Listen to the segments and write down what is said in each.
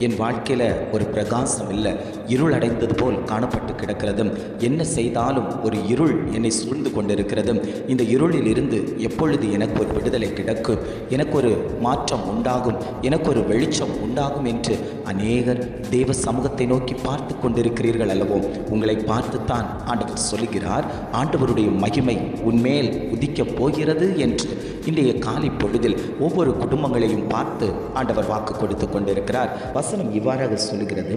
என் வாழ்க்கையில் ஒரு பிரகாசம் இல்லை, இருள் அடைந்தது போல் காணப்பட்டு கிடக்கிறதும், என்ன செய்தாலும் ஒரு இருள் என்னை சூழ்ந்து கொண்டிருக்கிறதும், இந்த இருளில் இருந்து எப்பொழுது எனக்கு ஒரு விடுதலை கிடைக்கும், எனக்கு ஒரு மாற்றம் உண்டாகும், எனக்கு ஒரு வெளிச்சம் உண்டாகும் என்று அநேகர் தேவ சமூகத்தை நோக்கி பார்த்து கொண்டிருக்கிறீர்கள் அல்லவோ? உங்களை பார்த்துத்தான் ஆண்டவர் சொல்லுகிறார், ஆண்டவருடைய மகிமை உன்மேல் உதிக்கப் போகிறது என்று. இன்றைய காலை பொழுதில் ஒவ்வொரு குடும்பங்களையும் பார்த்து ஆண்டவர் வாக்கு கொடுத்து கொண்டிருக்கிறார். வசனம் இவ்வாறாக சொல்லுகிறது,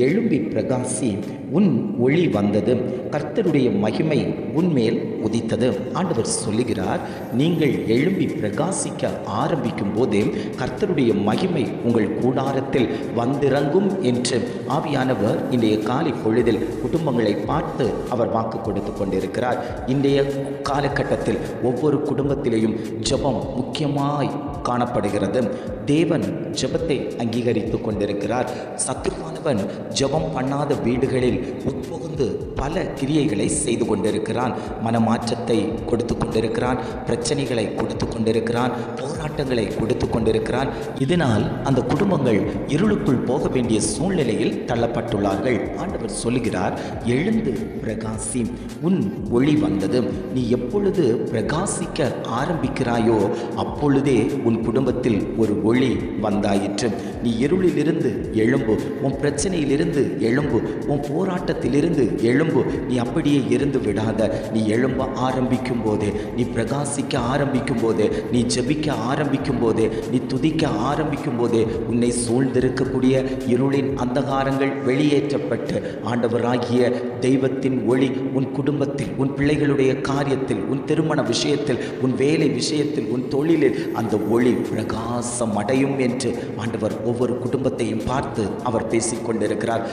எழும்பி பிரகாசி, உன் ஒளி வந்தது, கர்த்தருடைய மகிமை உன்மேல் உதித்தது. ஆண்டவர் சொல்லுகிறார், நீங்கள் எழும்பி பிரகாசிக்க ஆரம்பிக்கும் போதே கர்த்தருடைய மகிமை உங்கள் கூடாரத்தில் வந்திறங்கும் என்று ஆவியானவர் இன்றைய காலை பொழுதில் குடும்பங்களை பார்த்து அவர் வாக்கு கொடுத்து கொண்டிருக்கிறார். இன்றைய காலகட்டத்தில் ஒவ்வொரு குடும்பத்திலேயும் ஜெபம் முக்கியமாய் காணப்படுகிறது. தேவன் ஜெபத்தை அங்கீகரித்து கொண்டிருக்கிறார். சத்துருவானவன் ஜெபம் பண்ணாத வீடுகளில் உட்புகுந்து பல கிரியைகளை செய்து கொண்டிருக்கிறான். மனமாற்றத்தை கொடுத்து கொண்டிருக்கிறான், பிரச்சனைகளை கொடுத்து கொண்டிருக்கிறான், போராட்டங்களை கொடுத்து கொண்டிருக்கிறான். இதனால் அந்த குடும்பங்கள் இருளுக்குள் போக வேண்டிய சூழ்நிலையில் தள்ளப்பட்டுள்ளார்கள். ஆண்டவர் சொல்லுகிறார், எழுந்து பிரகாசி, உன் ஒளி வந்தது. நீ எப்பொழுது பிரகாசிக்க ஆரம்பிக்கிறாயோ அப்பொழுதே உன் குடும்பத்தில் ஒரு ஒளி வந்தாயிற்று. நீ இருளிலிருந்து எழும்பு, உன் பிரச்சனையிலிருந்து எழும்பு, உன் போராட்டத்திலிருந்து எழும்பு. நீ அப்படியே இருந்து விடாத. நீ எழும்ப ஆரம்பிக்கும் போதே, நீ பிரகாசிக்க ஆரம்பிக்கும் போதே, நீ ஜெபிக்க ஆரம்பிக்கும் போதே, நீ துதிக்க ஆரம்பிக்கும் போதே உன்னை சூழ்ந்திருக்கக்கூடிய இருளின் அந்தகாரங்கள் வெளியேற்றப்பட்டு ஆண்டவராகிய தெய்வத்தின் ஒளி உன் குடும்பத்தில், உன் பிள்ளைகளுடைய காரியத்தில், உன் திருமண விஷயத்தில், உன் வேலை விஷயத்தில், உன் தொழிலில் அந்த ஒளி பிரகாசம் அடையும் என்று ஆண்டவர் ஒவ்வொரு குடும்பத்தையும் பார்த்து அவர் பேசிக்கொண்டிருக்கிறார்.